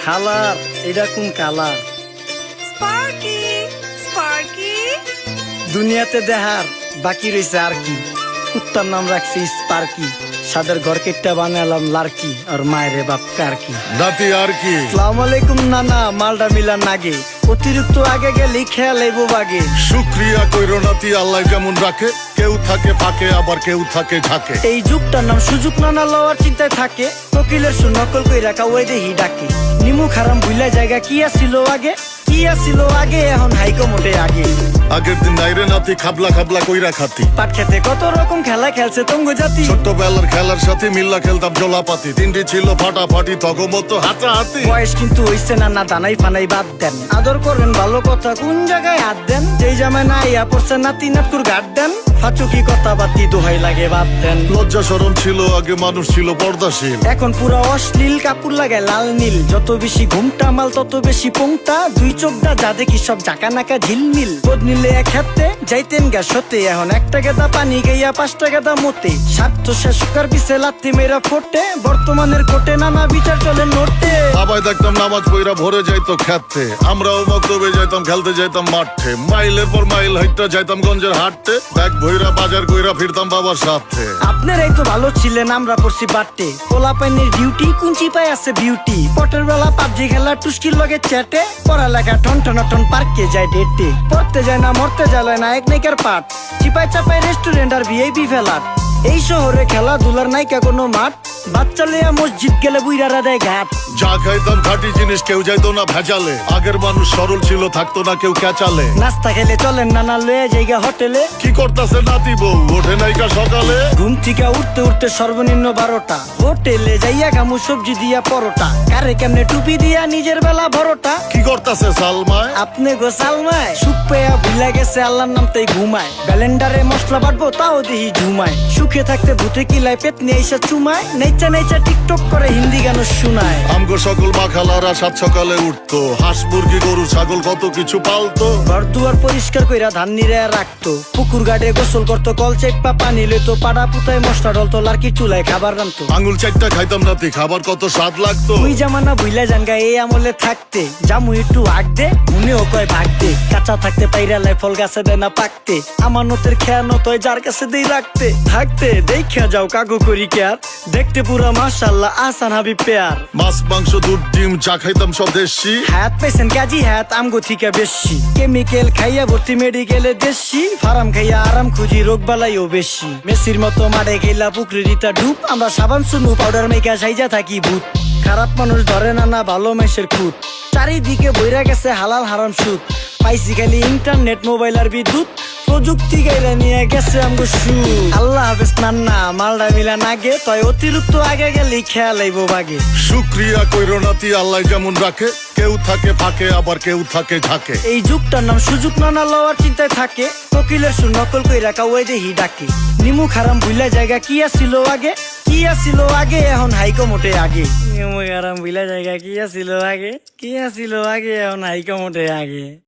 হালার এটা কোন কালার? স্পার্কি স্পার্কি দুনিয়াতে দেখার বাকি রয়েছে আর কি। কুত্তার নাম রাখছি স্পার্কি, সাদের ঘর কেটটা বানালাম লার্কি, আর মায়ের বাপ কারকি। নাতি আর কি? আসসালামু আলাইকুম নানা, মালডা মিলার নাগে, অতিরিক্ত আগে গেলে খেয়াল আইবো বাগে। শুক্রিয়া কইরো নাতি, আল্লাহ যেমন রাখে, কেউ থাকে ফাঁকে আবার কেউ থাকে ঝাঁকে। এই যুগটার নাম সুযোগ নানা লওয়ার চিন্তায় থাকে, কোকিলের সুর নকল কই রাখা ওই দেহি ডাকে। নিমু খারাম ভুলা জায়গা কি আসিল আগে, কি আসিল আগে, এখন হাইকো মোটে আগে। আগের দিন নাইরে নাতি খাবলা খাবলা কইরা খাতি, পাট খেতে কত রকম খেলা খেলছে তঙ্গ জাতি। ছোট্টবেলার খেলার সাথে মিল্লা খেলতাম জলাপাতি, তিনটি ছিল ফাটাফাটি তগমতো হাতাহাতি। বয়স কিন্তু হইছে না, না দানাই ফানাই বাদ দেন, আদর করেন ভালো কথা কোন জায়গায় হাত দেন। যেই জামায় না ইয়া পড়ছে নাতি নাটকুর গাট দেন, ফাচুকি কথা বাতি দোহাই লাগে বাদ দেন। লজ্জা শরম ছিল আগে, মানুষ ছিল পর্দাশীল, এখন পুরা অশ্লীল, কাপড় লাগায় লাল নীল। যত বেশি ঘুমটা মাল তত বেশি পোংটা, দুই চোখটা যা দেখি সব জাকা নাকা ঝিলমিল। বোধ নিলে এক হাতে যাইতেন গ্যাস হতে, এখন একটা গেদা পানি গাইয়া 5টা গেদা মতে। স্বার্থ শেষকার পিছে লাত্তি মেয়েরা ফোটে, বর্তমানের কোটে নানা বিচার চলে নোটে। বাবাই দেখতাম নামাজ পইরা ভরে যাইতো খেতে, আমরাও মক্তবে যাইতাম, খেলতে যাইতাম মাঠে। মাইলের পর মাইল হাইটটা যাইতাম গঞ্জের হাটতে, ব্যাগ ভইরা বাজার কইরা ফিরতাম বাবার সাথে। আপনারাই তো ভালো ছিলেন, আমরা পড়ছি বাটে। পোলা পাইনের ডিউটি কুঞ্চি পাই আছে বিউটি, পটের বেলা পাবজি খেলা টুস্কির লগে চ্যাটে। পড়ালেখা টন টন পার্কে যায় ডেটে, পড়তে যায় না মরতে যায় না এক নাইকার পাট। চিপাই চাপাই রেস্টুরেন্ট আর ভিআইপি ফেলাট, এই শহরে খেলাধুলার নাইকা কোনো মাঠ। বাচ্চা লিয়া মসজিদ গেলে বুইরারা দেয় ঘাট। যা খাইতাম খাঁটি জিনিস, কেউ যাইতো না ভেজালে। আগের মানুষ সরল ছিল, থাকতো না কেউ ক্যাচালে। নাস্তা খেলে চলেন নানা লয়ে জায়গা হোটেলে। কি করতাছে নাতি বউ, ওঠে নাইকা সকালে। ঘুম থেকে উঠতে উঠতে সর্বনিম্ন 12টা, হোটেলে যাইয়া গামু সবজি দিয়া পরোটা। কারে কেমনে টুপি দিয়া নিজের বেলা বড়টা। কি করতাছে সালমায়? আপনি গোসালমায় সুখ পেয়া ভুলা গেছে আল্লাহর নাম তাই ঘুমায়। ব্যালেন্ডারে মশলা বাটবো তাও দেখি ঝুমায়। সুখে থাকতে ভূতে কিলায় পেট নিয়ে এসে চুমায়। নেচা নেচা টিকটক করে হিন্দি গান শুনায়। আমগো সকল মাখালারা সাত সকালে উঠতো, হাঁস মুরগি গরু ছাগল কত কিছু পালতো। ঘর দুয়ার পরিষ্কার কইরা ধান নিরে রাখতো, পুকুর গাড়ে গোসল করতো, কল চেপা পানি লইতো। পাড়া পুতায় মশলা ডলতো, লার্কি চুলায় খাবার রান্তো। আঙুল চারটা খাইতাম নাতি, খাবার কত স্বাদ লাগতো। ওই জামানা ভুইলা জানগা এই আমলে থাকতে, জামু একটু আগ দে মনেও কয় ভাগ দে। কাঁচা থাকতে পাইরালে ফল গাছে দেয় না পাকতে, আমানতের খেয়ানত হয় যার কাছে দেই রাখতে। থাকতে দেখা যাও কাগু করি কেয়ার, দেখতে পুরা মাশাআল্লাহ আসান হাবি পেয়ার। মাছ মাংস দুধ ডিম চা খাইতাম সব দেশি, হাত পেছেন কাজী হাত আমগো থিকা বেশি। কেমিক্যাল খাইয়া ভর্তি মেডিকেলে দেশি, ফার্ম খাইয়া আরাম খুঁজি রোগ বালাইও বেশি। মেসির মতো মারে গেলা পুকুরে রিতা ডুব, আমরা সাবান সুনু পাউডার মেকা সাইজা থাকি ভূত। খারাপ মানুষ ধরে না না ভালো মেসের খুঁত, চারিদিকে বইরা গেছে হালাল হারাম সুদ। পাইছি খালি ইন্টারনেট মোবাইল আর বিদ্যুৎ, প্রযুক্তি গাইলা নিয়ে গেছে আমগো সু। আল্লাহ হাফেজ নান্না, মালডা মিলা নাগে, তয় অতিরিক্ত আগে গেলে খেয়াল আইবো বাগে। শুক্রিয়া কইরো নাতি, আল্লাহ যেমন রাখে, কেউ থাকে ফাঁকে আবার কেউ থাকে ঝাঁকে। এই যুগটার নাম সুযোগ নানা লওয়ার চিন্তায় থাকে, কোকিলের সুর নকল কই রাখা ওই দেহি ডাকে। নিমু খারাম ভুলা জায়গা কি আসিল আগে, কি আসিল আগে, এখন হাইকো মোটে আগে। নিমু খারাম ভুলা জায়গা কি আসিল আগে, কি আসিল আগে, এখন হাইকো মোটে আগে।